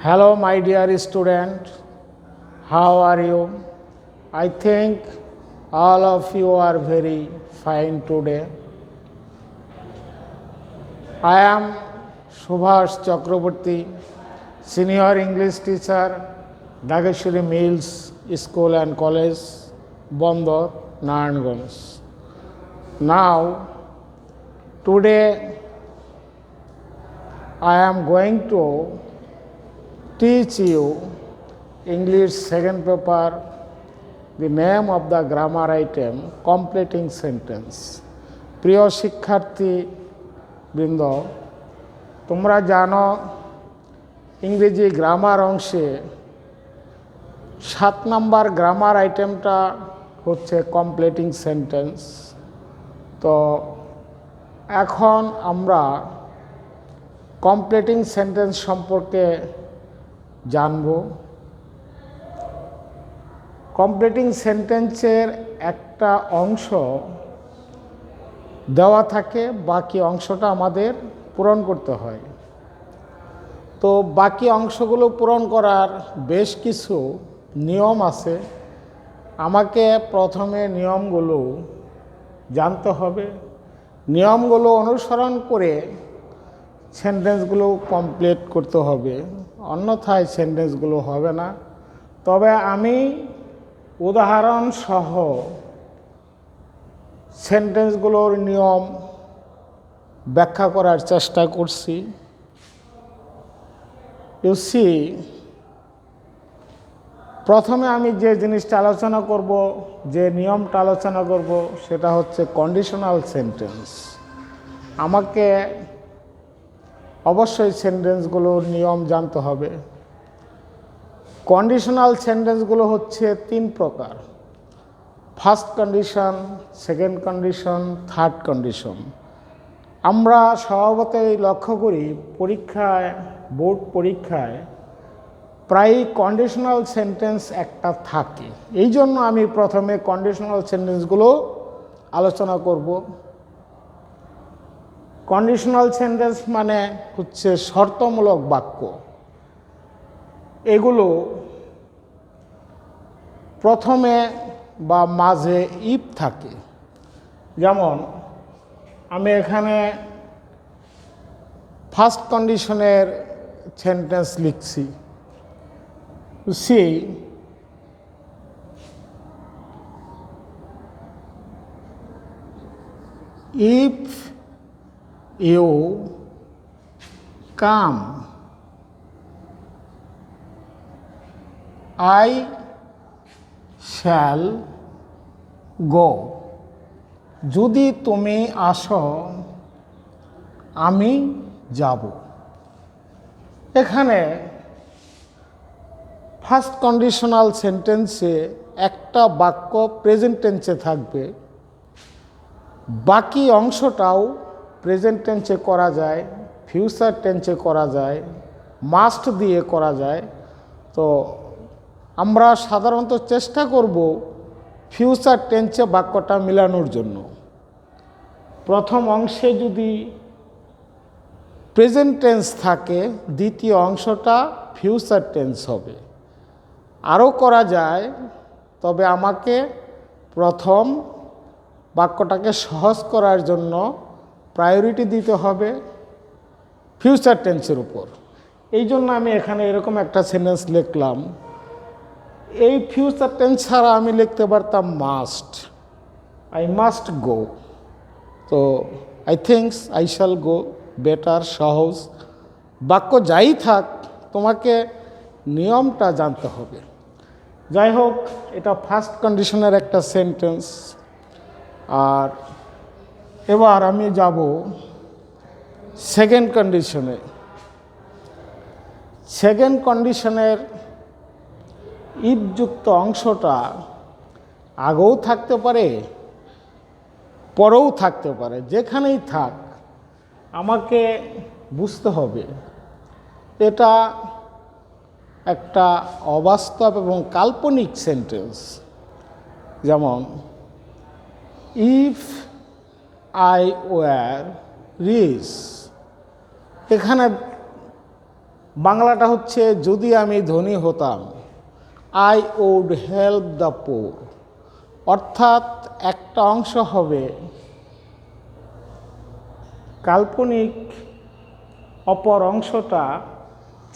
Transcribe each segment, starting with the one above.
Hello, my dear student. How are you? I think all of you are very fine today. I am Subhash Chakraborty, Senior English teacher, Dageshwari Mills School and College, Bondor, Narayanganj. Now, today I am going to teach you English second paper, the name of the grammar item, completing sentence. প্রিয় শিক্ষার্থী বৃন্দ, তোমরা জানো ইংরেজি grammar অংশে 7 নম্বর grammar আইটেমটা হচ্ছে completing sentence. তো এখন আমরা কমপ্লিটিং সেন্টেন্স সম্পর্কে জানব। কমপ্লিটিং সেন্টেন্সের একটা অংশ দেওয়া থাকে, বাকি অংশটা আমাদের পূরণ করতে হয়। তো বাকি অংশগুলো পূরণ করার বেশ কিছু নিয়ম আছে। আমাকে প্রথমে নিয়মগুলো জানতে হবে, নিয়মগুলো অনুসরণ করে সেন্টেন্সগুলো কমপ্লিট করতে হবে, অন্যথায় সেন্টেন্সগুলো হবে না। তবে আমি উদাহরণ সহ সেন্টেন্সগুলোর নিয়ম ব্যাখ্যা করার চেষ্টা করছি। ইউ সি, প্রথমে আমি যে জিনিসটা আলোচনা করব, যে নিয়মটা আলোচনা করব, সেটা হচ্ছে কন্ডিশনাল সেন্টেন্স। আমাকে অবশ্যই সেন্টেন্সগুলোর নিয়ম জানতে হবে। কন্ডিশনাল সেন্টেন্সগুলো হচ্ছে 3 প্রকার: first condition, second condition, third condition. আমরা স্বভাবতই লক্ষ্য করি পরীক্ষায়, বোর্ড পরীক্ষায় প্রায়ই কন্ডিশনাল সেন্টেন্স একটা থাকে। এই জন্য আমি প্রথমে কন্ডিশনাল সেন্টেন্সগুলো আলোচনা করব। কন্ডিশনাল সেন্টেন্স মানে হচ্ছে শর্তমূলক বাক্য। এগুলো প্রথমে বা মাঝে ইফ থাকে। যেমন আমি এখানে ফার্স্ট কন্ডিশনের সেন্টেন্স লিখছি। See, if you come, I shall go. যদি তুমি আসো, আমি যাব। এখানে ফার্স্ট কন্ডিশনাল সেন্টেন্সে একটা বাক্য প্রেজেন্ট টেন্সে থাকবে, বাকি অংশটাও প্রেজেন্ট টেন্সে করা যায়, ফিউচার টেন্সে করা যায়, মাস্ট দিয়ে করা যায়। তো আমরা সাধারণত চেষ্টা করব ফিউচার টেন্সে বাক্যটা মেলানোর জন্য। প্রথম অংশে যদি প্রেজেন্ট টেন্স থাকে, দ্বিতীয় অংশটা ফিউচার টেন্স হবে। আরও করা যায়, তবে আমাকে প্রথম বাক্যটাকে সহজ করার জন্য প্রায়োরিটি দিতে হবে ফিউচার টেন্সের উপর। এই জন্য আমি এখানে এরকম একটা সেন্টেন্স লিখলাম। এই ফিউচার টেন্স ছাড়া আমি লিখতে পারতাম মাস্ট, আই মাস্ট গো। তো I thinks I shall go better, সহজ। বাক্য যাই থাক, তোমাকে নিয়মটা জানতে হবে। যাই হোক, এটা ফার্স্ট কন্ডিশনের একটা সেন্টেন্স। আর এবার আমি যাব সেকেন্ড কন্ডিশনে। সেকেন্ড কন্ডিশনের ইফযুক্ত অংশটা আগেও থাকতে পারে, পরেও থাকতে পারে। যেখানেই থাক, আমাকে বুঝতে হবে এটা একটা অবাস্তব এবং কাল্পনিক সেন্টেন্স। যেমন ইফ আই ওয়ার রিচ, এখানে বাংলাটা হচ্ছে যদি আমি ধনী হতাম, I would help the poor. অর্থাৎ একটা অংশ হবে কাল্পনিক, অপর অংশটা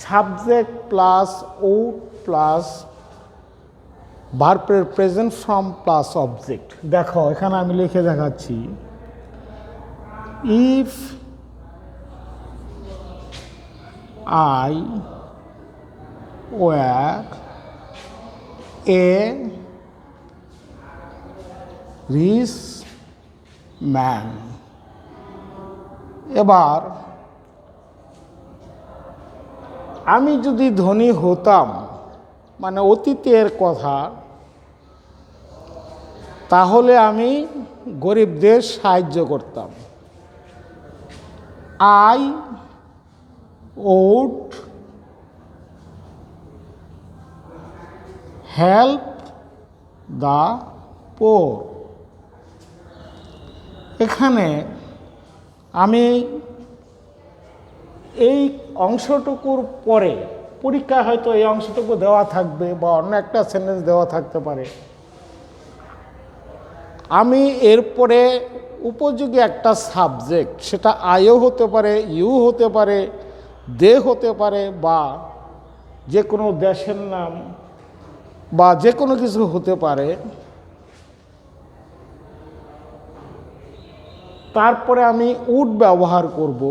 সাবজেক্ট প্লাস উড প্লাস ভার্বের প্রেজেন্ট ফর্ম প্লাস অবজেক্ট। দেখো এখানে আমি লিখে দেখাচ্ছি, if I were a rich man. এবার আমি যদি ধনী হতাম, মানে অতীতের কথা, তাহলে আমি গরিবদের সাহায্য করতাম। I would help the poor. এখানে আমি এই অংশটুকুর পরে পরীক্ষায় হয়তো এই অংশটুকু দেওয়া থাকবে বা অন্য একটা সেন্টেন্স দেওয়া থাকতে পারে, আমি এরপরে উপযোগী একটা সাবজেক্ট, সেটা আইও হতে পারে, ইউ হতে পারে, দে হতে পারে, বা যে কোনো দেশের নাম বা যে কোনো কিছু হতে পারে, তারপরে আমি উড ব্যবহার করব।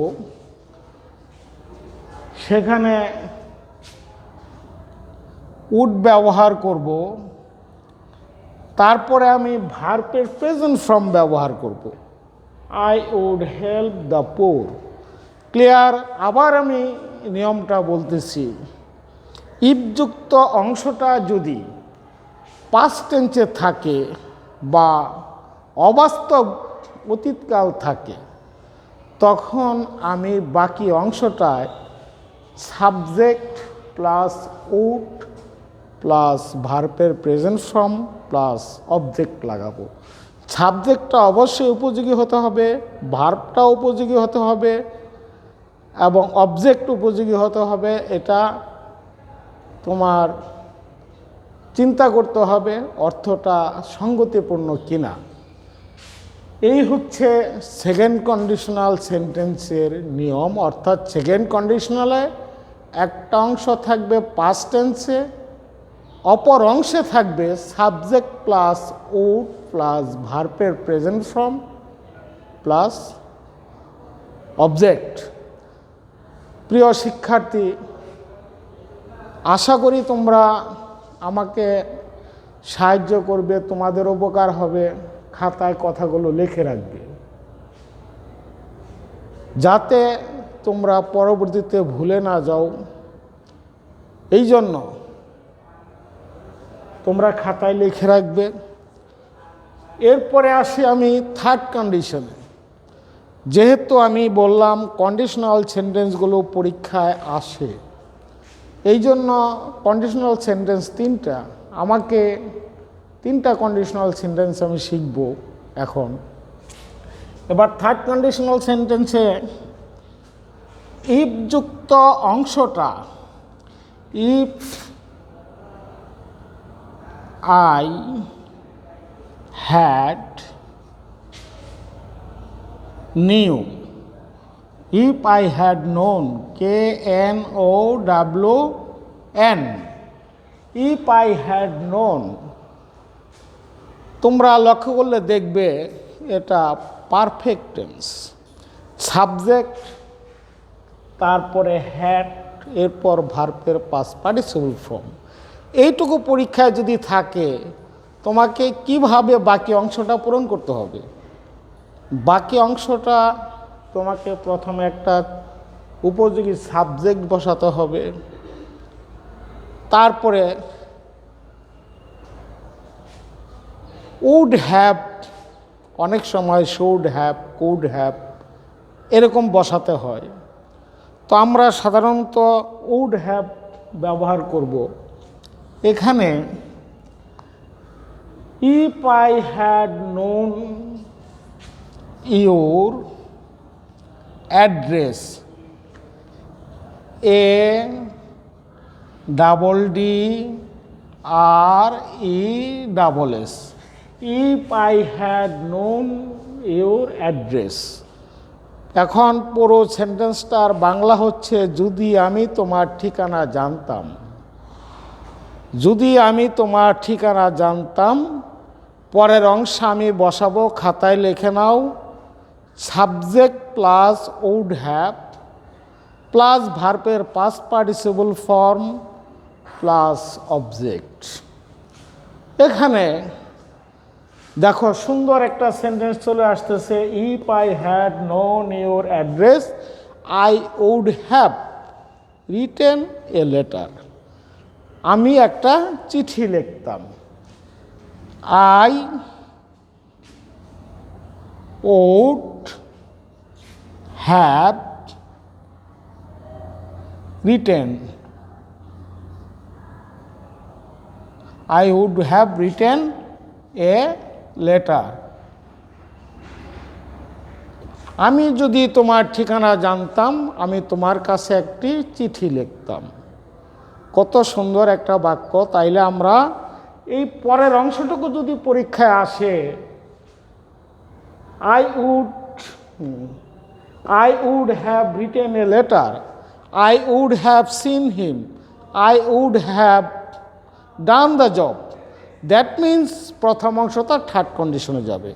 সেখানে উড ব্যবহার করব, তারপরে আমি ভার্বের প্রেজেন্ট ফর্ম ব্যবহার করব, I would help the poor. Clear? আবার আমি নিয়মটা বলতেছি, ইফযুক্ত অংশটা যদি পাস্ট টেন্সে থাকে বা অবাস্তব অতীতকাল থাকে, তখন আমি বাকি অংশটায় সাবজেক্ট প্লাস উড প্লাস ভার্বের প্রেজেন্ট ফর্ম প্লাস অবজেক্ট লাগাবো। সাবজেক্টটা অবশ্যই উপযোগী হতে হবে, ভার্বটা উপযোগী হতে হবে এবং অবজেক্ট উপযোগী হতে হবে। এটা তোমার চিন্তা করতে হবে অর্থটা সঙ্গতিপূর্ণ কিনা। এই হচ্ছে সেকেন্ড কন্ডিশনাল সেন্টেন্সের নিয়ম। অর্থাৎ সেকেন্ড কন্ডিশনালে একটা অংশ থাকবে পাস্ট টেন্সে, অপর অংশে থাকবে সাবজেক্ট প্লাস উড প্লাস ভার্বের প্রেজেন্ট ফর্ম প্লাস অবজেক্ট। প্রিয় শিক্ষার্থী, আশা করি তোমরা আমাকে সাহায্য করবে, তোমাদের উপকার হবে। খাতায় কথাগুলো লিখে রাখবে যাতে তোমরা পরবর্তীতে ভুলে না যাও। এই জন্য তোমরা খাতায় লিখে রাখবে। এরপরে আসি আমি থার্ড কন্ডিশনে। যেহেতু আমি বললাম কন্ডিশনাল সেন্টেন্সগুলো পরীক্ষায় আসে, এই জন্য কন্ডিশনাল সেন্টেন্স তিনটা, আমাকে তিনটা কন্ডিশনাল সেন্টেন্স আমি শিখব এখন। এবার থার্ড কন্ডিশনাল সেন্টেন্সে ইফযুক্ত অংশটা, if I had new, if I had known, KNOWN, if I had known. তোমরা লক্ষ্য করলে দেখবে এটা পারফেক্ট টেন্স, সাবজেক্ট তারপরে হ্যাড, এরপর ভার্বের পাস্ট পার্টিসিপল ফর্ম। এইটুকু পরীক্ষায় যদি থাকে, তোমাকে কিভাবে বাকি অংশটা পূরণ করতে হবে। বাকি অংশটা তোমাকে প্রথমে একটা উপযোগী সাবজেক্ট বসাতে হবে, তারপরে উড হ্যাভ, অনেক সময় শুড হ্যাভ, কুড হ্যাভ এরকম বসাতে হয়। তো আমরা সাধারণত উড হ্যাভ ব্যবহার করব। এখানে if I had known your address, double D R E double S, if I had known your address. এখন পুরো সেন্টেন্সটার বাংলা হচ্ছে, যদি আমি তোমার ঠিকানা জানতাম। যদি আমি তোমার ঠিকানা জানতাম, পরের অংশ আমি বসাবো, খাতায় লিখে নাও। Subject plus would have plus ভার্বের past participle form plus object. এখানে দেখো সুন্দর একটা সেন্টেন্স চলে আসতেছে, if I had known your address I would have written a letter. আমি একটা চিঠি লিখতাম। I would have written, I would have written a letter. আমি যদি তোমার ঠিকানা জানতাম, আমি তোমার কাছে একটি চিঠি লিখতাম। কত সুন্দর একটা বাক্য। তাইলে আমরা এই পরের অংশটুকু যদি পরীক্ষায় আসে, I would have written a letter, I would have seen him, I would have done the job, that means প্রথম অংশটা থার্ড কন্ডিশনে যাবে।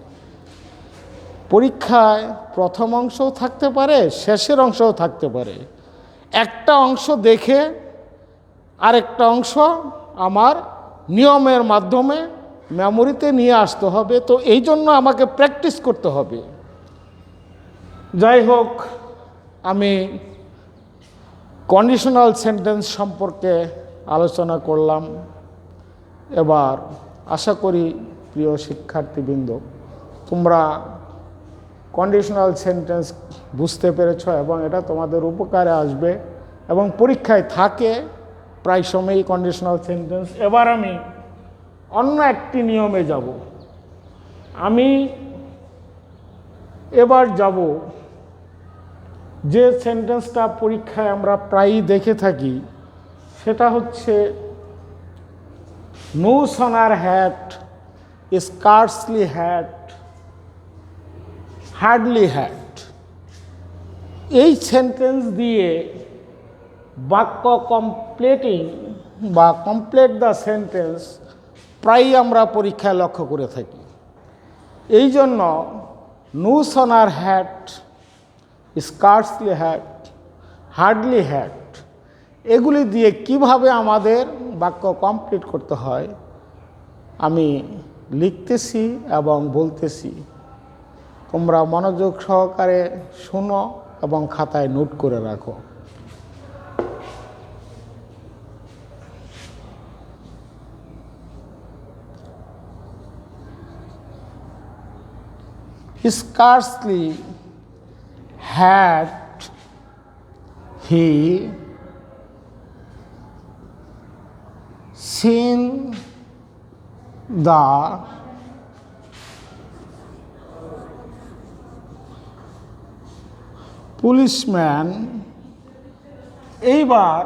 পরীক্ষায় প্রথম অংশও থাকতে পারে, শেষের অংশও থাকতে পারে। একটা অংশ দেখে আরেকটা অংশ আমার নিয়মের মাধ্যমে মেমোরিতে নিয়ে আসতে হবে। তো এই জন্য আমাকে প্র্যাকটিস করতে হবে। যাই হোক, আমি কন্ডিশনাল সেন্টেন্স সম্পর্কে আলোচনা করলাম। এবার আশা করি প্রিয় শিক্ষার্থীবৃন্দ, তোমরা কন্ডিশনাল সেন্টেন্স বুঝতে পেরেছ এবং এটা তোমাদের উপকারে আসবে এবং পরীক্ষায় থাকে প্রায় সময়ই কন্ডিশনাল সেন্টেন্স। এবার আমি অন্য একটি নিয়মে যাব। আমি এবার যাব যে সেন্টেন্সটা পরীক্ষায় আমরা প্রায়ই দেখে থাকি, সেটা হচ্ছে no son or had, scarcely had, hardly had। এই সেন্টেন্স দিয়ে বাক্য কমপ্লিটিং বা কমপ্লিট দ্য সেন্টেন্স প্রায়ই আমরা পরীক্ষায় লক্ষ্য করে থাকি। এই জন্য no son or had, scarcely had, hardly had এগুলি দিয়ে কিভাবে আমাদের বাক্য কমপ্লিট করতে হয় আমি লিখতেছি এবং বলতেছি। তোমরা মনোযোগ সহকারে শোনো এবং খাতায় নোট করে রাখো। Scarcely had he seen the policeman. এইবার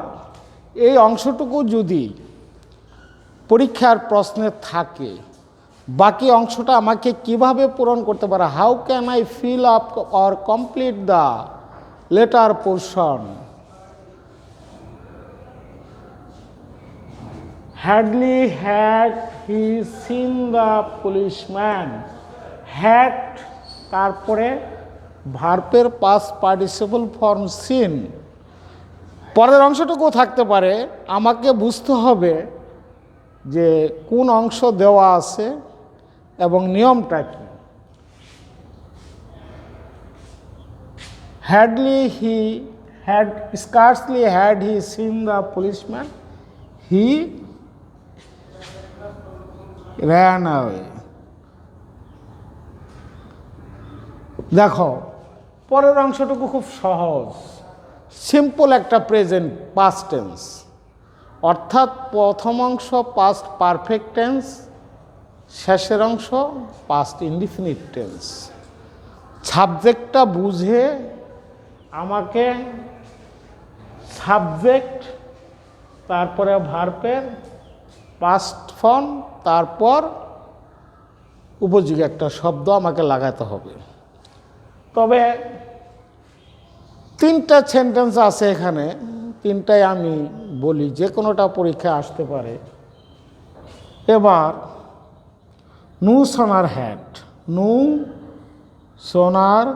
এই অংশটুকু যদি পরীক্ষার প্রশ্নে থাকে, বাকি অংশটা আমাকে কিভাবে পূরণ করতে পারে, how can I fill up or complete the letter portion. Hardly had he seen the policeman, had তারপরে ভার্বের পাস্ট পার্টিসিপল ফর্ম সিন। পরের অংশটুকু থাকতে পারে, আমাকে বুঝতে হবে যে কোন অংশ দেওয়া আছে এবং নিয়মটা কি। Scarcely had he seen the policeman, he ran away। দেখো পরের অংশটুকু খুব সহজ, সিম্পল একটা প্রেজেন্ট পাস্ট টেন্স, অর্থাৎ প্রথম অংশ পাস্ট পারফেক্ট টেন্স, শেষের অংশ পাস্ট ইনডিফিনিট টেন্স। সাবজেক্টটা বুঝে আমাকে সাবজেক্ট তারপরে ভার্বের পাস্ট ফর্ম, তারপর উপযোগী একটা শব্দ আমাকে লাগাতে হবে। তবে তিনটা সেন্টেন্স আছে এখানে, তিনটাই আমি বলি, যে কোনোটা পরীক্ষায় আসতে পারে। এবার নু sooner had, no sooner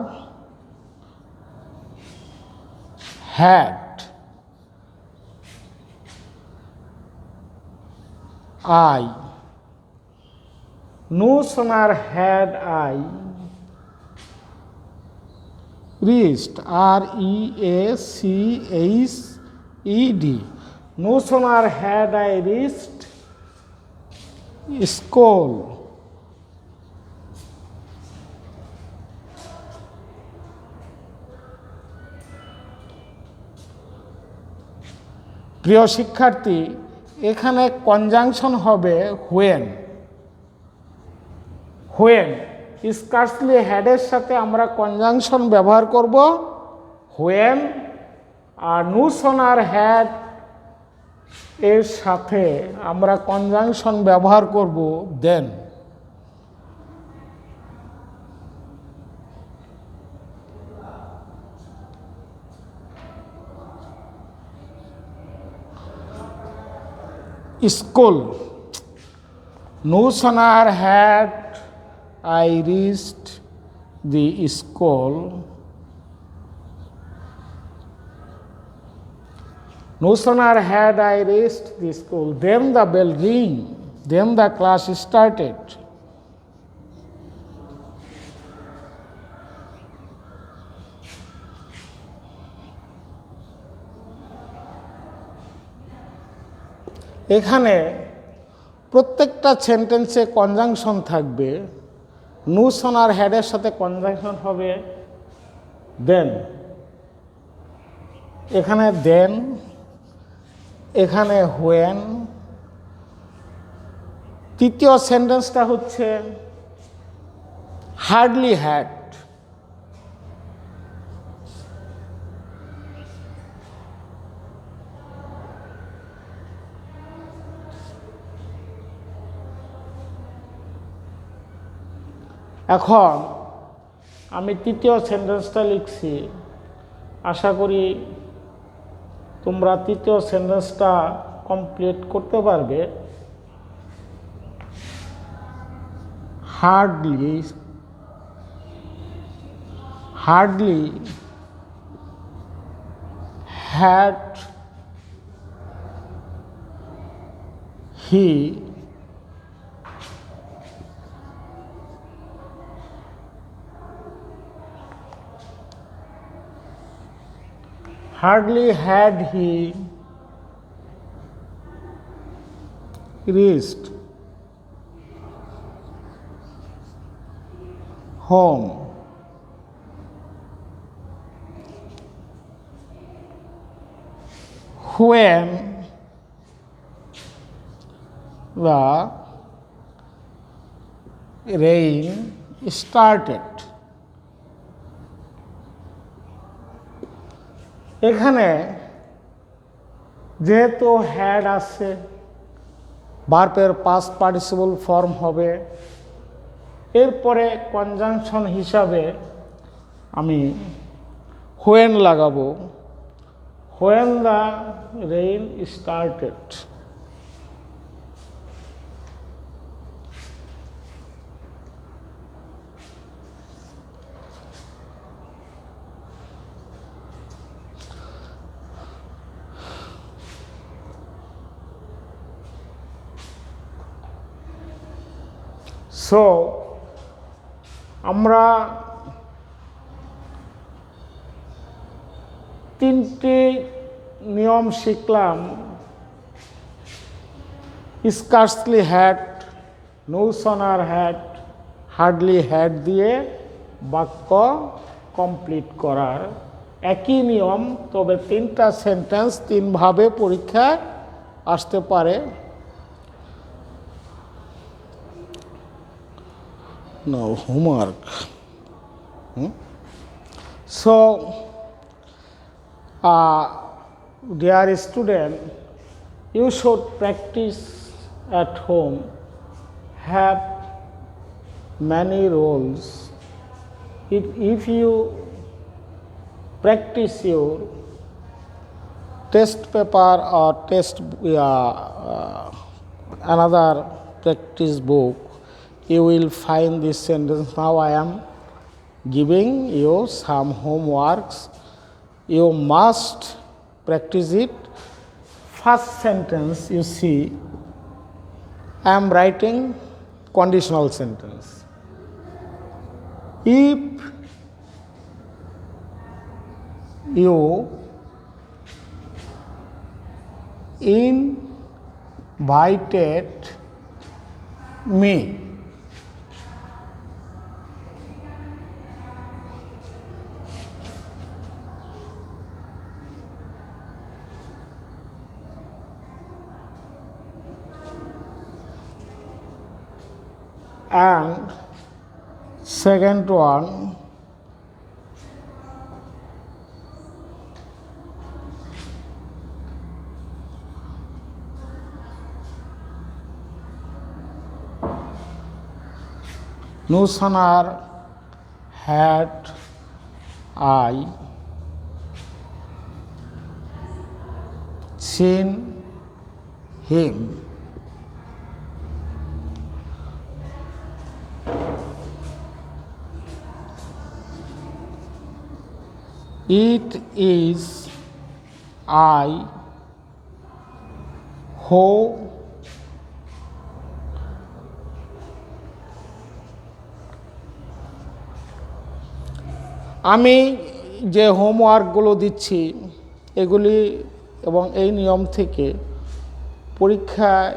had I, no sooner had I reached, REACHED, no sooner had I reached school. প্রিয় শিক্ষার্থী, এখানে কনজাংশন হবে হোয়েন। হোয়েন স্কার্সলি হ্যাডের সাথে আমরা কনজাংশন ব্যবহার করব হোয়েন, আর নু সোনার হ্যাড এর সাথে আমরা কনজাংশন ব্যবহার করব then. School, no sooner had I reached the school, no sooner had I reached the school, then the bell rang, then the class started. এখানে প্রত্যেকটা সেন্টেন্সে কনজাংশন থাকবে। নু সোনার হ্যাডের সাথে কনজাংশন হবে দেন, এখানে দেন, এখানে হোয়েন। তৃতীয় সেন্টেন্সটা হচ্ছে হার্ডলি হ্যাড। এখন আমি তৃতীয় সেন্টেন্সটা লিখছি, আশা করি তোমরা তৃতীয় সেন্টেন্সটা কমপ্লিট করতে পারবে। Hardly, hardly had he hardly had he reached home when the rain started. এখানে যেহেতু হ্যাড আছে, ভার্বের পাস্ট পার্টিসিপল ফর্ম হবে, এরপরে কনজাংশন হিসাবে আমি হোয়েন লাগাবো, when the rain started. So আমরা তিনটি নিয়ম শিখলাম, scarcely had, no sooner had, hardly had দিয়ে বাক্য কমপ্লিট করার একই নিয়ম, তবে তিনটা সেন্টেন্স তিনভাবে পরীক্ষায় আসতে পারে। Now homework. So, dear student, You should practice at home. Have many roles. If you practice your test paper or another practice book, you will find this sentence. Now I am giving you some homeworks. You must practice it. First sentence, you see, I am writing conditional sentence. If you invited me, and second one, no sooner had I seen him, it is I who আমি যে হোমওয়ার্কগুলো দিচ্ছি এগুলি এবং এই নিয়ম থেকে পরীক্ষায়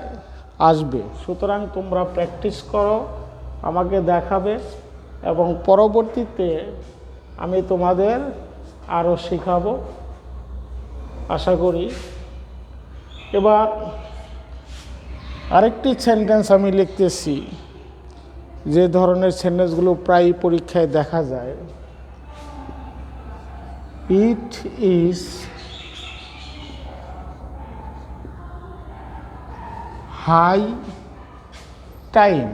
আসবে, সুতরাং তোমরা প্র্যাকটিস করো, আমাকে দেখাবে এবং পরবর্তীতে আমি তোমাদের আরও শেখাবো আশা করি। এবার আরেকটি সেন্টেন্স আমি লিখতেছি, যে ধরনের সেন্টেন্সগুলো প্রায় পরীক্ষায় দেখা যায়। It is high time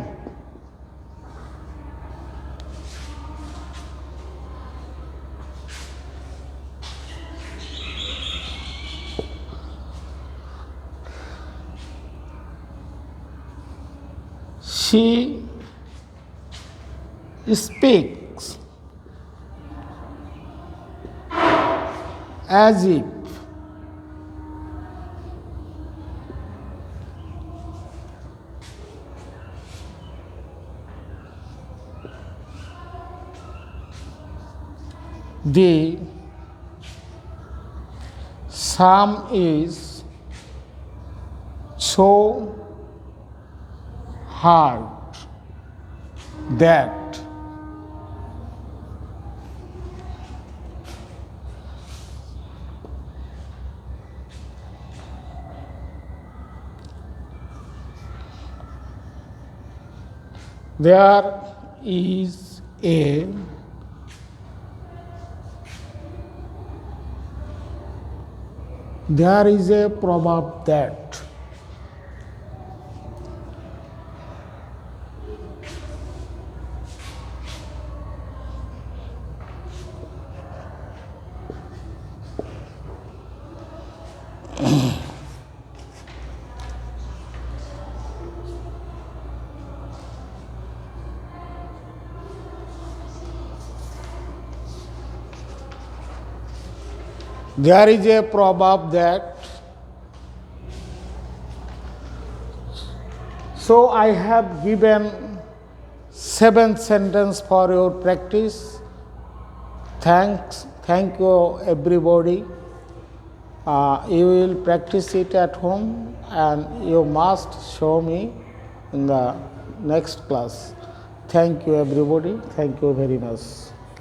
she speaks as if the sum is so hard that there is a proverb that there is a proverb that, so I have given 7 sentences for your practice. Thank you everybody. You will practice it at home and you must show me in the next class. Thank you everybody. Thank you very much.